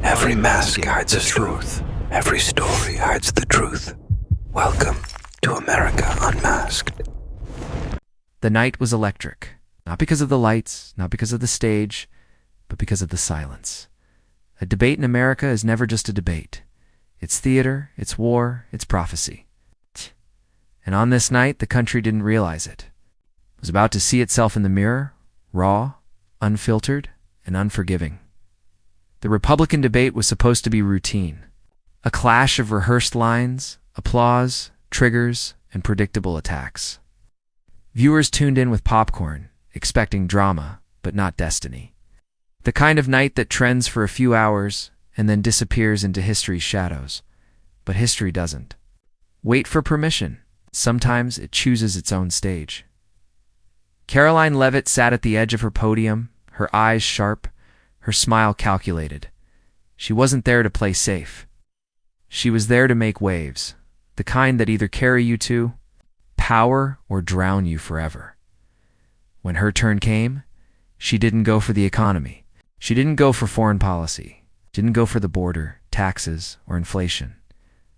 Every mask hides a truth. Every story hides the truth. Welcome to America Unmasked. The night was electric, not because of the lights, not because of the stage, but because of the silence. A debate in America is never just a debate. It's theater, it's war, it's prophecy. And on this night, the country didn't realize it. It was about to see itself in the mirror, raw, unfiltered, and unforgiving. The Republican debate was supposed to be routine. A clash of rehearsed lines, applause, triggers, and predictable attacks. Viewers tuned in with popcorn, expecting drama, but not destiny. The kind of night that trends for a few hours and then disappears into history's shadows. But history doesn't. Wait for permission. Sometimes it chooses its own stage. Karoline Leavitt sat at the edge of her podium, her eyes sharp, her smile calculated. She wasn't there to play safe. She was there to make waves, the kind that either carry you to power or drown you forever. When her turn came, she didn't go for the economy. She didn't go for foreign policy. Didn't go for the border, taxes, or inflation.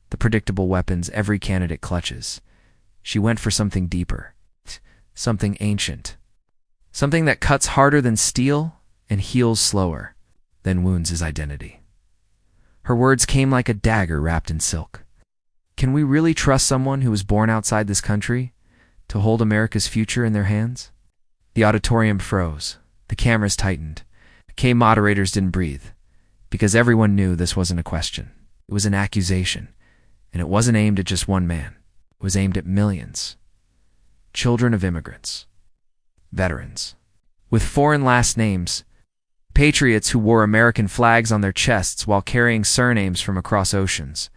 The predictable weapons every candidate clutches. She went for something deeper, something ancient, something that cuts harder than steel and heals slower than wounds his identity. Her words came like a dagger wrapped in silk. Can we really trust someone who was born outside this country to hold America's future in their hands? The auditorium froze. The cameras tightened. The K moderators didn't breathe, because everyone knew this wasn't a question. It was an accusation, and it wasn't aimed at just one man. It was aimed at millions. Children of immigrants. Veterans. With foreign last names. Patriots who wore American flags on their chests while carrying surnames from across oceans.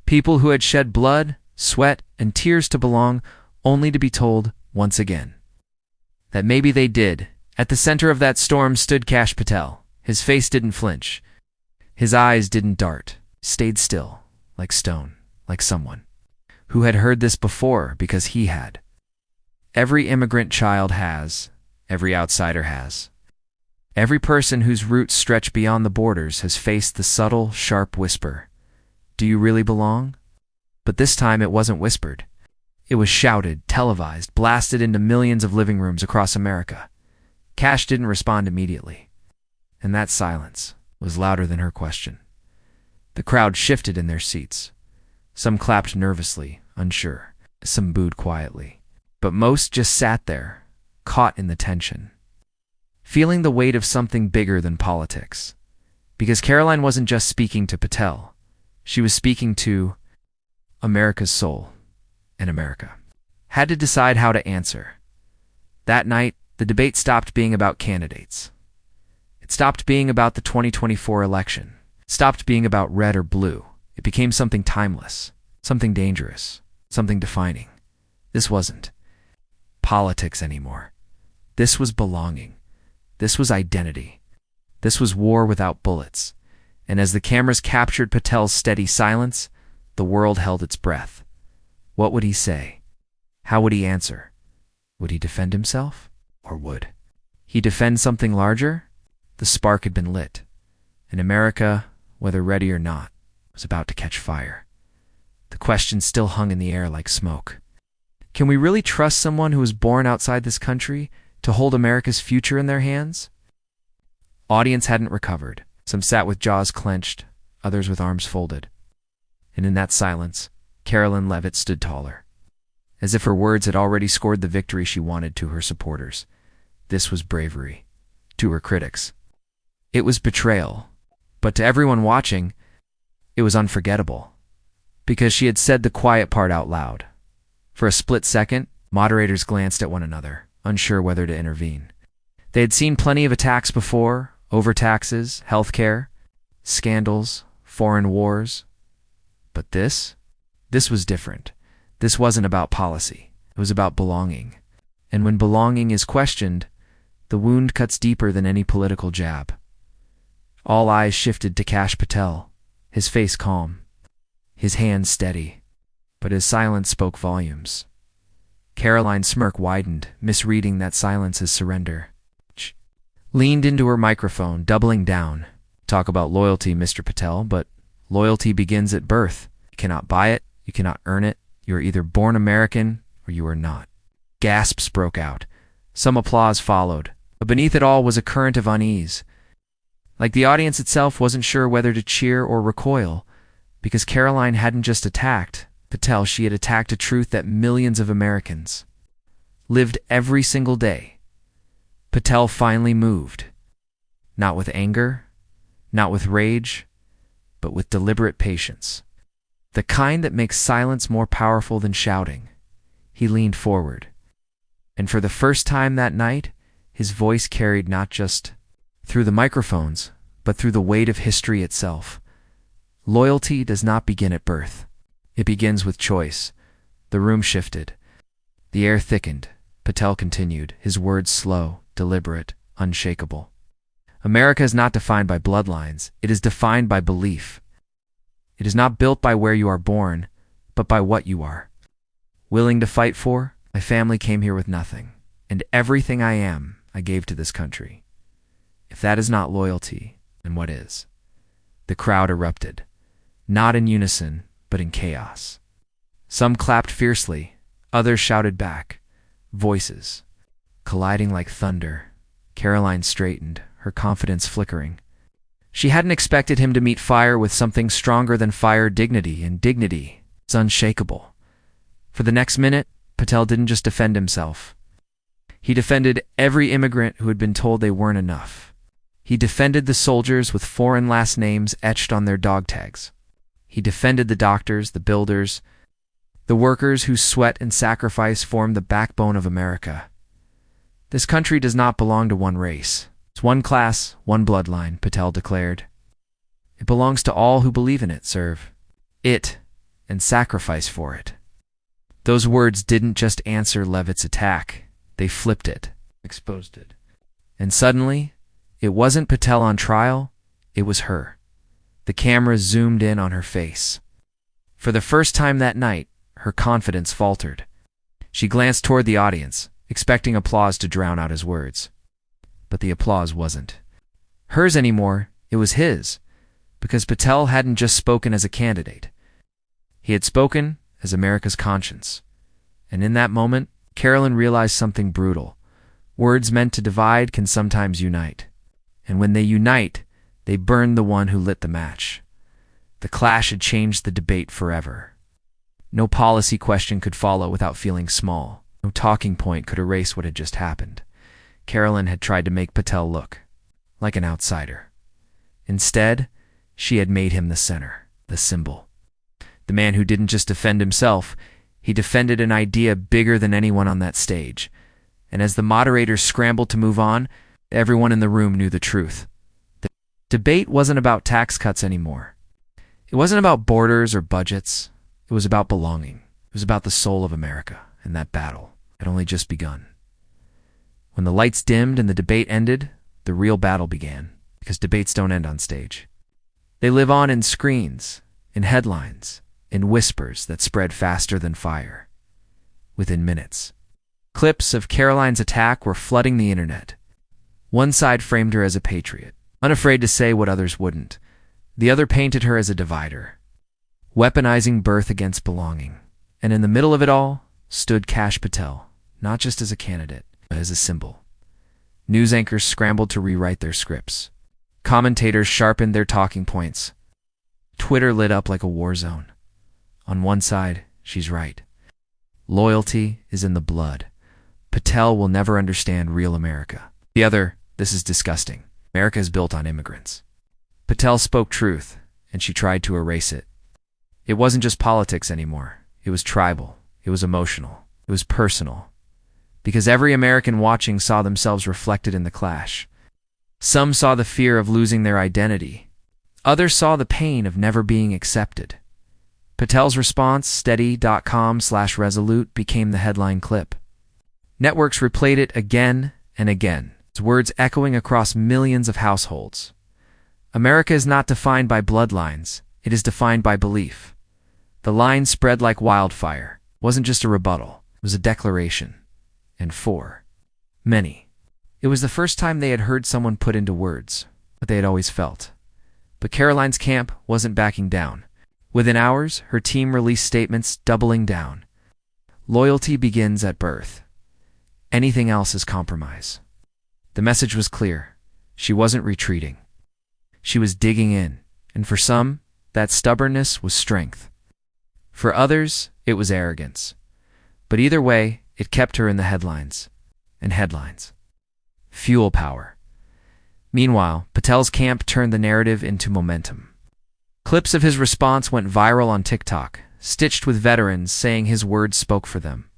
People who had shed blood, sweat, and tears to belong, only to be told, once again, that maybe they did. At the center of that storm stood Kash Patel. His face didn't flinch. His eyes didn't dart. Stayed still, like stone, like someone who had heard this before because he had. Every immigrant child has. Every outsider has. Every person whose roots stretch beyond the borders has faced the subtle, sharp whisper, "Do you really belong?" But this time it wasn't whispered. It was shouted, televised, blasted into millions of living rooms across America. Kash didn't respond immediately, and that silence was louder than her question. The crowd shifted in their seats. Some clapped nervously, unsure. Some booed quietly. But most just sat there, caught in the tension, feeling the weight of something bigger than politics. Because Karoline wasn't just speaking to Patel. She was speaking to America's soul, and America had to decide how to answer. That night, the debate stopped being about candidates. It stopped being about the 2024 election. It stopped being about red or blue. It became something timeless, something dangerous, something defining. This wasn't politics anymore. This was belonging. This was identity. This was war without bullets. And as the cameras captured Patel's steady silence, the world held its breath. What would he say? How would he answer? Would he defend himself? Or would he defend something larger? The spark had been lit, and America, whether ready or not, was about to catch fire. The question still hung in the air like smoke. Can we really trust someone who was born outside this country to hold America's future in their hands? Audience hadn't recovered. Some sat with jaws clenched, others with arms folded. And in that silence, Karoline Leavitt stood taller, as if her words had already scored the victory she wanted to her supporters. This was bravery. To her critics, it was betrayal. But to everyone watching, it was unforgettable. Because she had said the quiet part out loud. For a split second, moderators glanced at one another, unsure whether to intervene. They had seen plenty of attacks before, overtaxes, healthcare, scandals, foreign wars. But this was different. This wasn't about policy. It was about belonging. And when belonging is questioned, the wound cuts deeper than any political jab. All eyes shifted to Kash Patel, his face calm, his hands steady, but his silence spoke volumes. Karoline's smirk widened, misreading that silence as surrender. Leaned into her microphone, doubling down, Talk about loyalty, Mr. Patel, but loyalty begins at birth. You cannot buy it, you cannot earn it. You are either born American or you are not. Gasps broke out. Some applause followed, but beneath it all was a current of unease. Like the audience itself wasn't sure whether to cheer or recoil, because Karoline hadn't just attacked Patel, she had attacked a truth that millions of Americans lived every single day. Patel finally moved. Not with anger, not with rage, but with deliberate patience. The kind that makes silence more powerful than shouting. He leaned forward. And for the first time that night, his voice carried not just through the microphones, but through the weight of history itself. Loyalty does not begin at birth. It begins with choice. The room shifted. The air thickened. Patel continued, his words slow, deliberate, unshakable. America is not defined by bloodlines. It is defined by belief. It is not built by where you are born, but by what you are willing to fight for. My family came here with nothing, and everything I am, I gave to this country. If that is not loyalty, then what is? The crowd erupted, not in unison, but in chaos. Some clapped fiercely, others shouted back, voices colliding like thunder. Karoline straightened, her confidence flickering. She hadn't expected him to meet fire with something stronger than fire, dignity, and dignity. It's unshakable. For the next minute, Patel didn't just defend himself. He defended every immigrant who had been told they weren't enough. He defended the soldiers with foreign last names etched on their dog tags. He defended the doctors, the builders, the workers whose sweat and sacrifice formed the backbone of America. This country does not belong to one race. It's one class, one bloodline, Patel declared. It belongs to all who believe in it, serve it, and sacrifice for it. Those words didn't just answer Leavitt's attack. They flipped it, exposed it. And suddenly, it wasn't Patel on trial, it was her. The camera zoomed in on her face. For the first time that night, her confidence faltered. She glanced toward the audience, expecting applause to drown out his words. But the applause wasn't hers anymore, it was his, because Patel hadn't just spoken as a candidate. He had spoken as America's conscience. And in that moment, Karoline realized something brutal. Words meant to divide can sometimes unite. And when they unite, they burn the one who lit the match. The clash had changed the debate forever. No policy question could follow without feeling small. No talking point could erase what had just happened. Karoline had tried to make Patel look like an outsider. Instead, she had made him the center, the symbol. The man who didn't just defend himself, he defended an idea bigger than anyone on that stage. And as the moderators scrambled to move on, everyone in the room knew the truth. The debate wasn't about tax cuts anymore. It wasn't about borders or budgets. It was about belonging. It was about the soul of America, and that battle had only just begun. When the lights dimmed and the debate ended, the real battle began, because debates don't end on stage. They live on in screens, in headlines, in whispers that spread faster than fire. Within minutes, clips of Karoline's attack were flooding the internet. One side framed her as a patriot, unafraid to say what others wouldn't. The other painted her as a divider, weaponizing birth against belonging. And in the middle of it all stood Kash Patel, not just as a candidate, but as a symbol. News anchors scrambled to rewrite their scripts. Commentators sharpened their talking points. Twitter lit up like a war zone. On one side, she's right. Loyalty is in the blood. Patel will never understand real America. The other, this is disgusting. America is built on immigrants. Patel spoke truth, and she tried to erase it. It wasn't just politics anymore. It was tribal. It was emotional. It was personal. Because every American watching saw themselves reflected in the clash. Some saw the fear of losing their identity. Others saw the pain of never being accepted. Patel's response, steady.com/resolute, became the headline clip. Networks replayed it again and again, its words echoing across millions of households. America is not defined by bloodlines. It is defined by belief. The line spread like wildfire. It wasn't just a rebuttal. It was a declaration. And for many, it was the first time they had heard someone put into words what they had always felt. But Karoline's camp wasn't backing down. Within hours, her team released statements doubling down. Loyalty begins at birth. Anything else is compromise. The message was clear. She wasn't retreating. She was digging in, and for some, that stubbornness was strength. For others, it was arrogance. But either way, it kept her in the headlines. And headlines. Fuel power. Meanwhile, Patel's camp turned the narrative into momentum. Clips of his response went viral on TikTok, stitched with veterans saying his words spoke for them.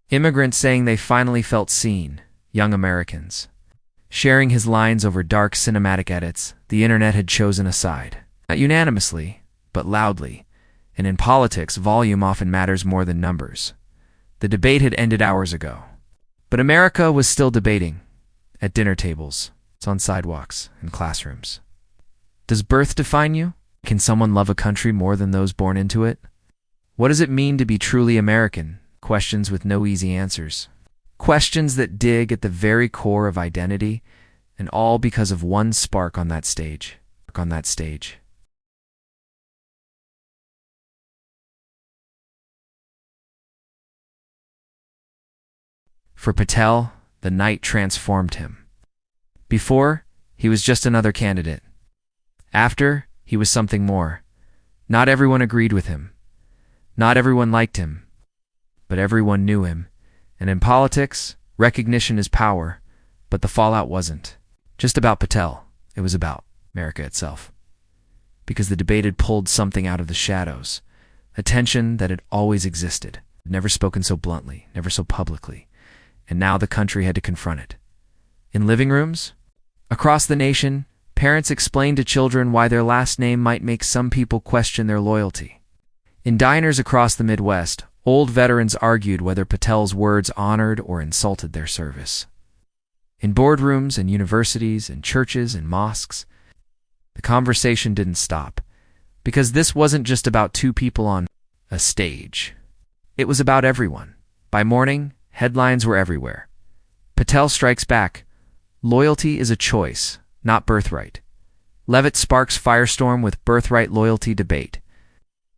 Immigrants saying they finally felt seen, young Americans. Sharing his lines over dark cinematic edits, the internet had chosen a side. Not unanimously, but loudly. And in politics, volume often matters more than numbers. The debate had ended hours ago. But America was still debating. At dinner tables, on sidewalks, and classrooms. Does birth define you? Can someone love a country more than those born into it? What does it mean to be truly American? Questions with no easy answers. Questions that dig at the very core of identity, and all because of one spark on that stage. For Patel, the night transformed him. Before, he was just another candidate. After, he was something more. Not everyone agreed with him. Not everyone liked him. But everyone knew him. And in politics, recognition is power. But the fallout wasn't just about Patel. It was about America itself. Because the debate had pulled something out of the shadows. A tension that had always existed. Never spoken so bluntly, never so publicly. And now the country had to confront it. In living rooms, across the nation, parents explained to children why their last name might make some people question their loyalty. In diners across the Midwest, old veterans argued whether Patel's words honored or insulted their service. In boardrooms and universities and churches and mosques, the conversation didn't stop, because this wasn't just about two people on a stage. It was about everyone. By morning, headlines were everywhere. Patel strikes back. Loyalty is a choice, not birthright. Leavitt sparks firestorm with birthright loyalty debate.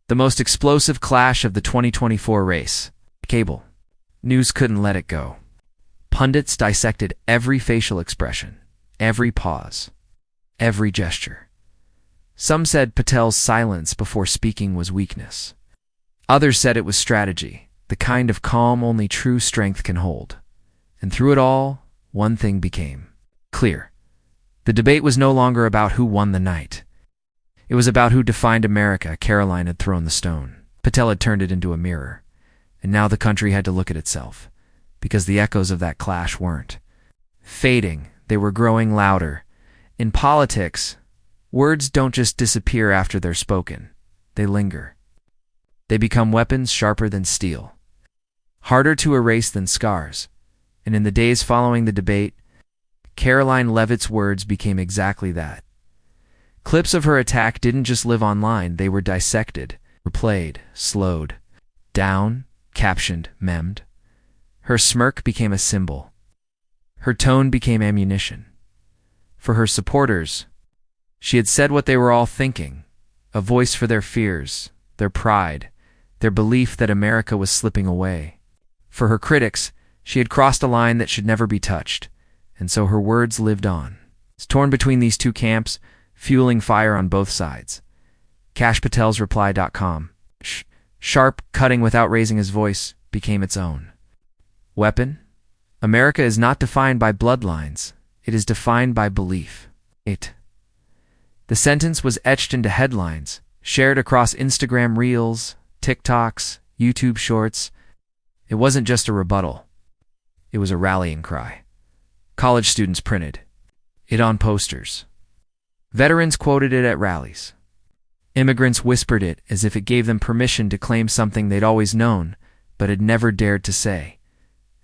The most explosive clash of the 2024 race. Cable. News couldn't let it go. Pundits dissected every facial expression, every pause, every gesture. Some said Patel's silence before speaking was weakness. Others said it was strategy, the kind of calm only true strength can hold. And through it all, one thing became clear. The debate was no longer about who won the night. It was about who defined America. Karoline had thrown the stone. Patel had turned it into a mirror. And now the country had to look at itself. Because the echoes of that clash weren't fading, they were growing louder. In politics, words don't just disappear after they're spoken. They linger. They become weapons sharper than steel, harder to erase than scars. And in the days following the debate, Karoline Leavitt's words became exactly that. Clips of her attack didn't just live online, they were dissected, replayed, slowed, down, captioned, memmed. Her smirk became a symbol. Her tone became ammunition. For her supporters, she had said what they were all thinking, a voice for their fears, their pride, their belief that America was slipping away. For her critics, she had crossed a line that should never be touched, and so her words lived on. Torn between these two camps, fueling fire on both sides. Kash Patel's reply.com, sharp, cutting without raising his voice, became its own weapon. America is not defined by bloodlines. It is defined by belief. The sentence was etched into headlines, shared across Instagram Reels, TikToks, YouTube Shorts. It wasn't just a rebuttal. It was a rallying cry. College students printed it on posters. Veterans quoted it at rallies. Immigrants whispered it as if it gave them permission to claim something they'd always known, but had never dared to say.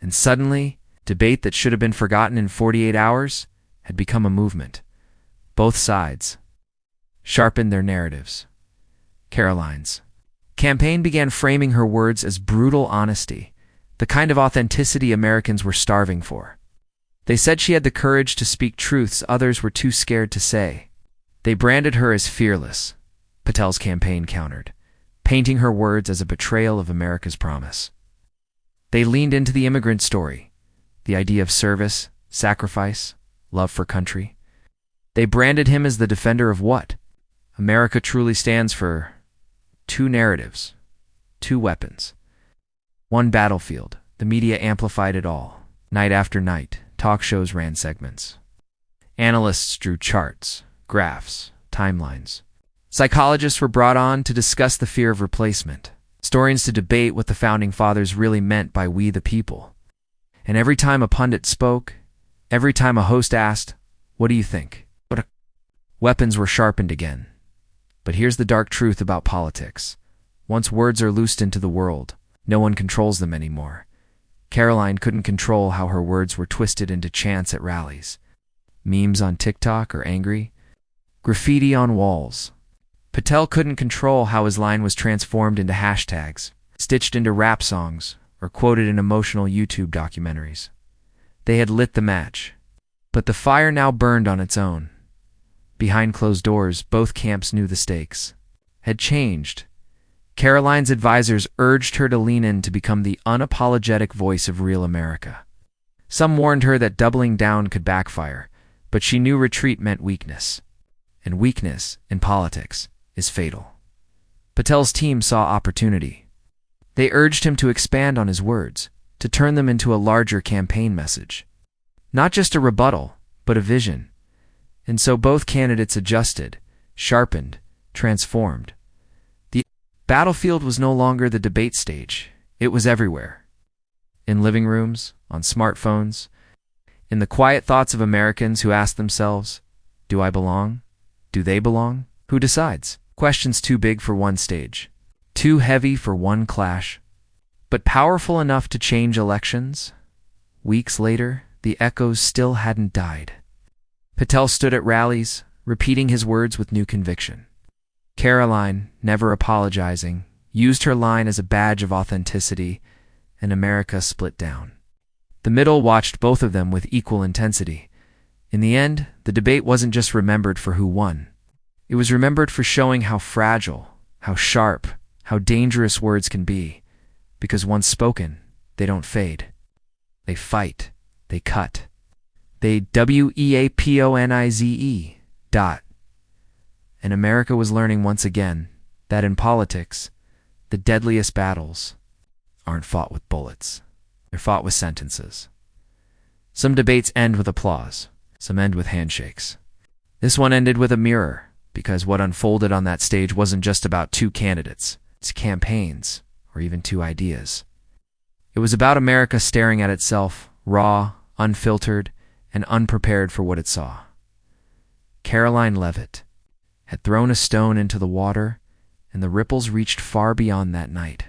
And suddenly, debate that should have been forgotten in 48 hours had become a movement. Both sides sharpened their narratives. Karoline's campaign began framing her words as brutal honesty, the kind of authenticity Americans were starving for. They said she had the courage to speak truths others were too scared to say. They branded her as fearless, Patel's campaign countered, painting her words as a betrayal of America's promise. They leaned into the immigrant story, the idea of service, sacrifice, love for country. They branded him as the defender of what America truly stands for: two narratives, two weapons, one battlefield. The media amplified it all. Night after night, talk shows ran segments. Analysts drew charts, graphs, timelines. Psychologists were brought on to discuss the fear of replacement. Historians to debate what the Founding Fathers really meant by "we the people." And every time a pundit spoke, every time a host asked, "What do you think?" Weapons were sharpened again. But here's the dark truth about politics. Once words are loosed into the world, no one controls them anymore. Karoline couldn't control how her words were twisted into chants at rallies, memes on TikTok or angry, graffiti on walls. Patel couldn't control how his line was transformed into hashtags, stitched into rap songs, or quoted in emotional YouTube documentaries. They had lit the match, but the fire now burned on its own. Behind closed doors, both camps knew the stakes had changed. Karoline's advisors urged her to lean in to become the unapologetic voice of real America. Some warned her that doubling down could backfire, but she knew retreat meant weakness. And weakness, in politics, is fatal. Patel's team saw opportunity. They urged him to expand on his words, to turn them into a larger campaign message. Not just a rebuttal, but a vision. And so both candidates adjusted, sharpened, transformed. The battlefield was no longer the debate stage. It was everywhere. In living rooms, on smartphones, in the quiet thoughts of Americans who ask themselves, "Do I belong? Do they belong? Who decides?" Questions too big for one stage, too heavy for one clash, but powerful enough to change elections. Weeks later, the echoes still hadn't died. Patel stood at rallies, repeating his words with new conviction. Karoline, never apologizing, used her line as a badge of authenticity, and America split down. The middle watched both of them with equal intensity. In the end, the debate wasn't just remembered for who won. It was remembered for showing how fragile, how sharp, how dangerous words can be, because once spoken, they don't fade. They fight. They cut. They weaponize. And America was learning once again that in politics, the deadliest battles aren't fought with bullets. They're fought with sentences. Some debates end with applause. Some end with handshakes. This one ended with a mirror, because what unfolded on that stage wasn't just about two candidates, it's campaigns, or even two ideas. It was about America staring at itself, raw, unfiltered, and unprepared for what it saw. Karoline Leavitt had thrown a stone into the water, and the ripples reached far beyond that night.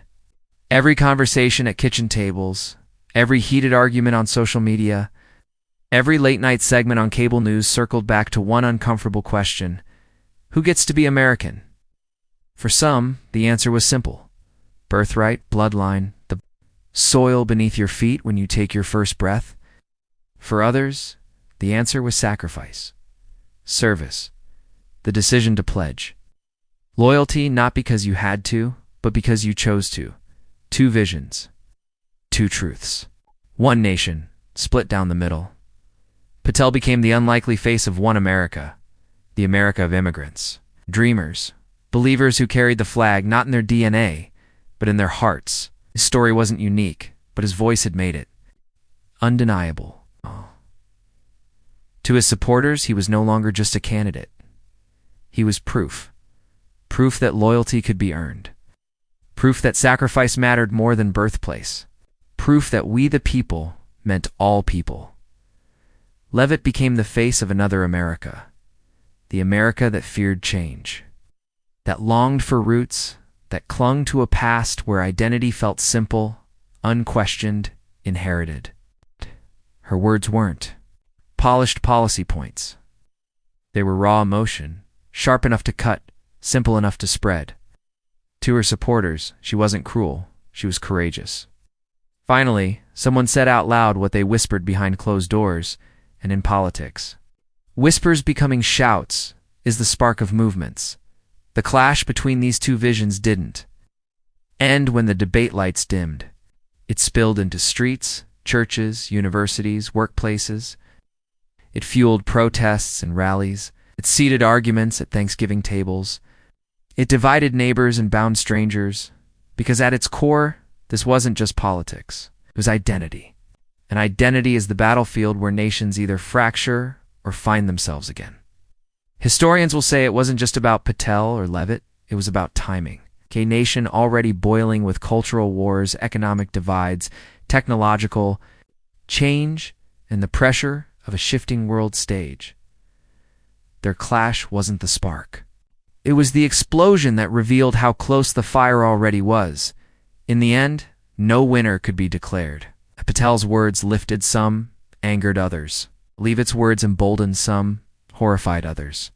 Every conversation at kitchen tables, every heated argument on social media, every late-night segment on cable news circled back to one uncomfortable question: who gets to be American? For some, the answer was simple: birthright, bloodline, the soil beneath your feet when you take your first breath. For others, the answer was sacrifice, service, the decision to pledge. Loyalty not because you had to, but because you chose to. Two visions, two truths. One nation, split down the middle. Patel became the unlikely face of one America, the America of immigrants, dreamers, believers who carried the flag not in their DNA, but in their hearts. His story wasn't unique, but his voice had made it undeniable. To his supporters, he was no longer just a candidate. He was proof. Proof that loyalty could be earned. Proof that sacrifice mattered more than birthplace. Proof that we the people meant all people. Leavitt became the face of another America. The America that feared change. That longed for roots, that clung to a past where identity felt simple, unquestioned, inherited. Her words weren't polished policy points. They were raw emotion, sharp enough to cut, simple enough to spread. To her supporters, she wasn't cruel, she was courageous. Finally, someone said out loud what they whispered behind closed doors and in politics. Whispers becoming shouts, is the spark of movements. The clash between these two visions didn't end when the debate lights dimmed. It spilled into streets, churches, universities, workplaces. It fueled protests and rallies. It seeded arguments at Thanksgiving tables. It divided neighbors and bound strangers, because at its core, this wasn't just politics. It was identity. And identity is the battlefield where nations either fracture or find themselves again. Historians will say it wasn't just about Patel or Leavitt, it was about timing. A nation already boiling with cultural wars, economic divides, technological change, and the pressure of a shifting world stage. Their clash wasn't the spark. It was the explosion that revealed how close the fire already was. In the end, no winner could be declared. Patel's words lifted some, angered others. Leavitt's words emboldened some, horrified others.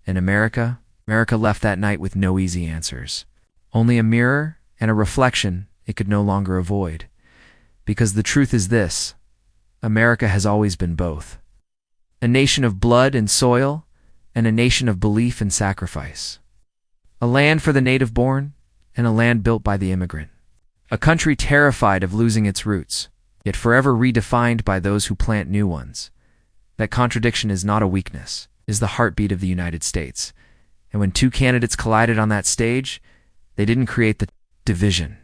And America left that night with no easy answers. Only a mirror and a reflection it could no longer avoid. Because the truth is this: America has always been both. A nation of blood and soil, and a nation of belief and sacrifice. A land for the native born, and a land built by the immigrant. A country terrified of losing its roots, yet forever redefined by those who plant new ones. That contradiction is not a weakness, it is the heartbeat of the United States. And when two candidates collided on that stage, they didn't create the division.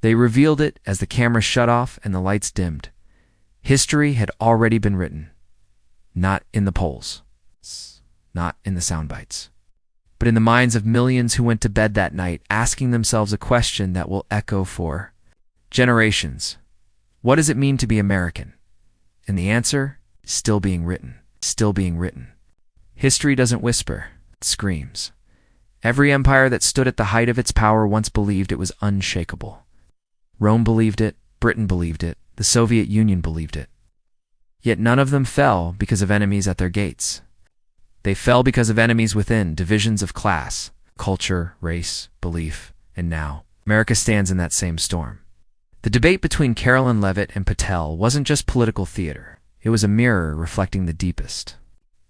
They revealed it as the cameras shut off and the lights dimmed. History had already been written. Not in the polls. Not in the sound bites. But in the minds of millions who went to bed that night asking themselves a question that will echo for generations. What does it mean to be American? And the answer is still being written. Still being written. History doesn't whisper. It screams. Every empire that stood at the height of its power once believed it was unshakable. Rome believed it, Britain believed it, the Soviet Union believed it. Yet none of them fell because of enemies at their gates. They fell because of enemies within, divisions of class, culture, race, belief, and now America stands in that same storm. The debate between Karoline Leavitt and Patel wasn't just political theater. It was a mirror reflecting the deepest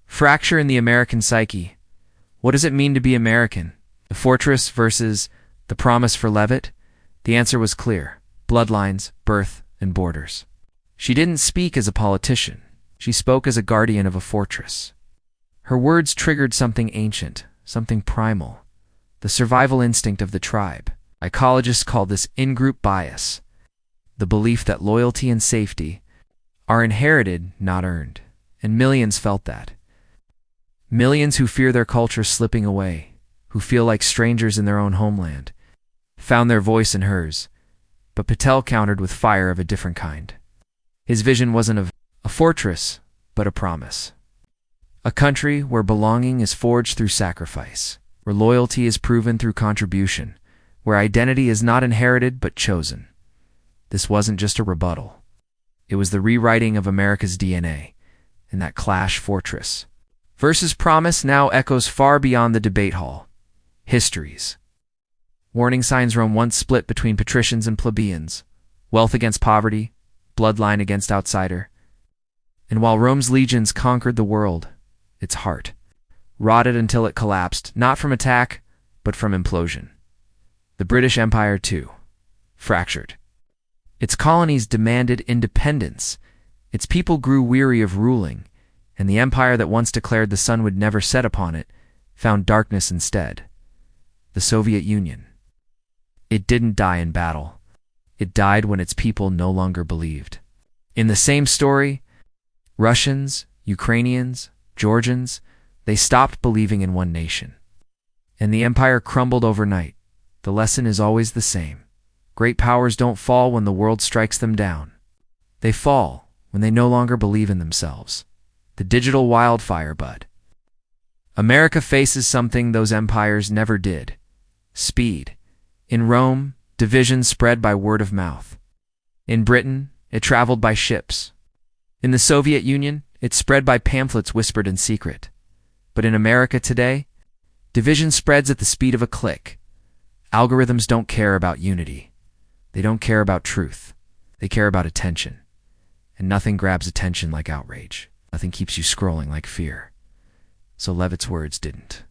fracture in the American psyche. What does it mean to be American? The fortress versus the promise for Leavitt? The answer was clear. Bloodlines, birth, and borders. She didn't speak as a politician. She spoke as a guardian of a fortress. Her words triggered something ancient, something primal, the survival instinct of the tribe. Psychologists call this in-group bias, the belief that loyalty and safety are inherited, not earned. And millions felt that. Millions who fear their culture slipping away, who feel like strangers in their own homeland, found their voice in hers. But Patel countered with fire of a different kind. His vision wasn't of a fortress, but a promise. A country where belonging is forged through sacrifice, where loyalty is proven through contribution, where identity is not inherited but chosen. This wasn't just a rebuttal. It was the rewriting of America's DNA, in that clash fortress. Versus promise now echoes far beyond the debate hall. Histories. Warning signs Rome once split between patricians and plebeians, wealth against poverty, bloodline against outsider. And while Rome's legions conquered the world, its heart rotted until it collapsed, not from attack, but from implosion. The British Empire, too, fractured. Its colonies demanded independence. Its people grew weary of ruling, and the empire that once declared the sun would never set upon it found darkness instead. The Soviet Union. It didn't die in battle. It died when its people no longer believed. In the same story, Russians, Ukrainians, Georgians, they stopped believing in one nation. And the empire crumbled overnight. The lesson is always the same. Great powers don't fall when the world strikes them down. They fall when they no longer believe in themselves. The digital wildfire bud. America faces something those empires never did. Speed. In Rome, division spread by word of mouth. In Britain, it traveled by ships. In the Soviet Union, it spread by pamphlets whispered in secret. But in America today, division spreads at the speed of a click. Algorithms don't care about unity. They don't care about truth. They care about attention. And nothing grabs attention like outrage. Nothing keeps you scrolling like fear. So Leavitt's words didn't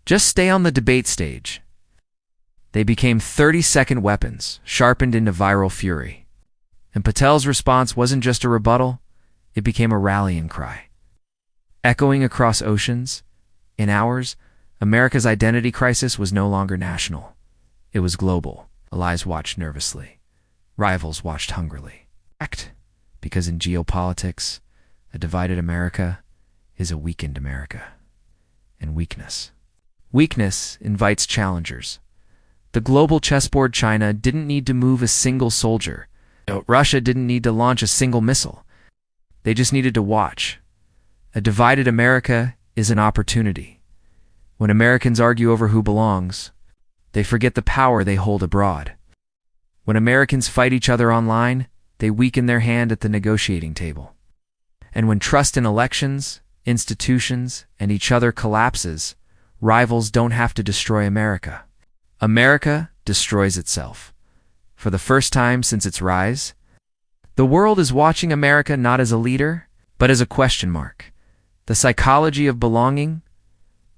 just stay on the debate stage. They became 30-second weapons, sharpened into viral fury. And Patel's response wasn't just a rebuttal, it became a rallying cry. Echoing across oceans, in hours, America's identity crisis was no longer national. It was global. Allies watched nervously. Rivals watched hungrily. Because in geopolitics, a divided America is a weakened America. And weakness invites challengers. The global chessboard China didn't need to move a single soldier. Russia didn't need to launch a single missile. They just needed to watch. A divided America is an opportunity. When Americans argue over who belongs, they forget the power they hold abroad. When Americans fight each other online, they weaken their hand at the negotiating table. And when trust in elections, institutions, and each other collapses, rivals don't have to destroy America. America destroys itself. For the first time since its rise, the world is watching America not as a leader, but as a question mark. The psychology of belonging.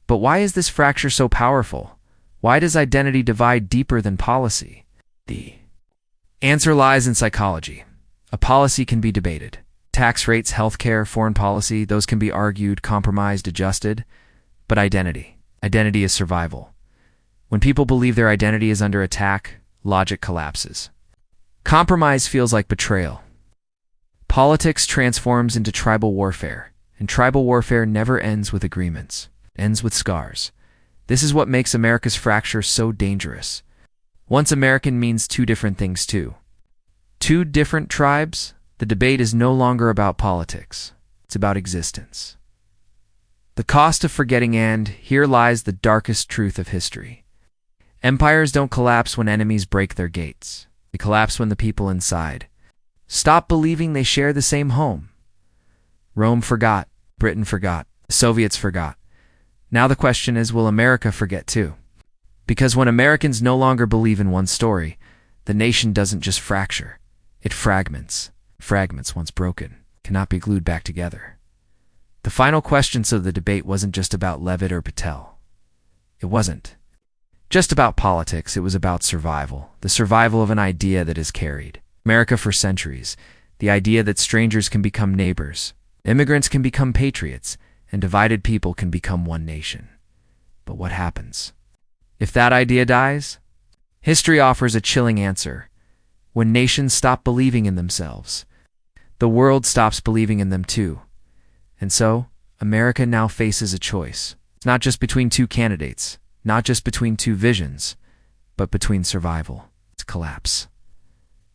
But why is this fracture so powerful? Why does identity divide deeper than policy? The answer lies in psychology. A policy can be debated. Tax rates, healthcare, foreign policy, those can be argued, compromised, adjusted. But identity is survival. When people believe their identity is under attack, logic collapses. Compromise feels like betrayal. Politics transforms into tribal warfare, and tribal warfare never ends with agreements. It ends with scars. This is what makes America's fracture so dangerous. Once American means two different things too. Two different tribes, the debate is no longer about politics. It's about existence. The cost of forgetting, and here lies the darkest truth of history. Empires don't collapse when enemies break their gates. They collapse when the people inside stop believing they share the same home. Rome forgot. Britain forgot. The Soviets forgot. Now the question is, will America forget too? Because when Americans no longer believe in one story, the nation doesn't just fracture. It fragments. Fragments, once broken, cannot be glued back together. The final question of the debate wasn't just about Leavitt or Patel. It wasn't just about politics, it was about survival. The survival of an idea that is carried America for centuries. The idea that strangers can become neighbors, immigrants can become patriots, and divided people can become one nation. But what happens if that idea dies? History offers a chilling answer. When nations stop believing in themselves, the world stops believing in them too. And so, America now faces a choice. It's not just between two candidates, not just between two visions, but between survival, its collapse,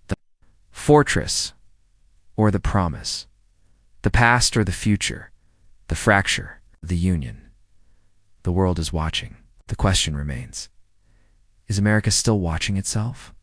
the fortress, or the promise, the past or the future, the fracture, the union. The world is watching. The question remains, is America still watching itself?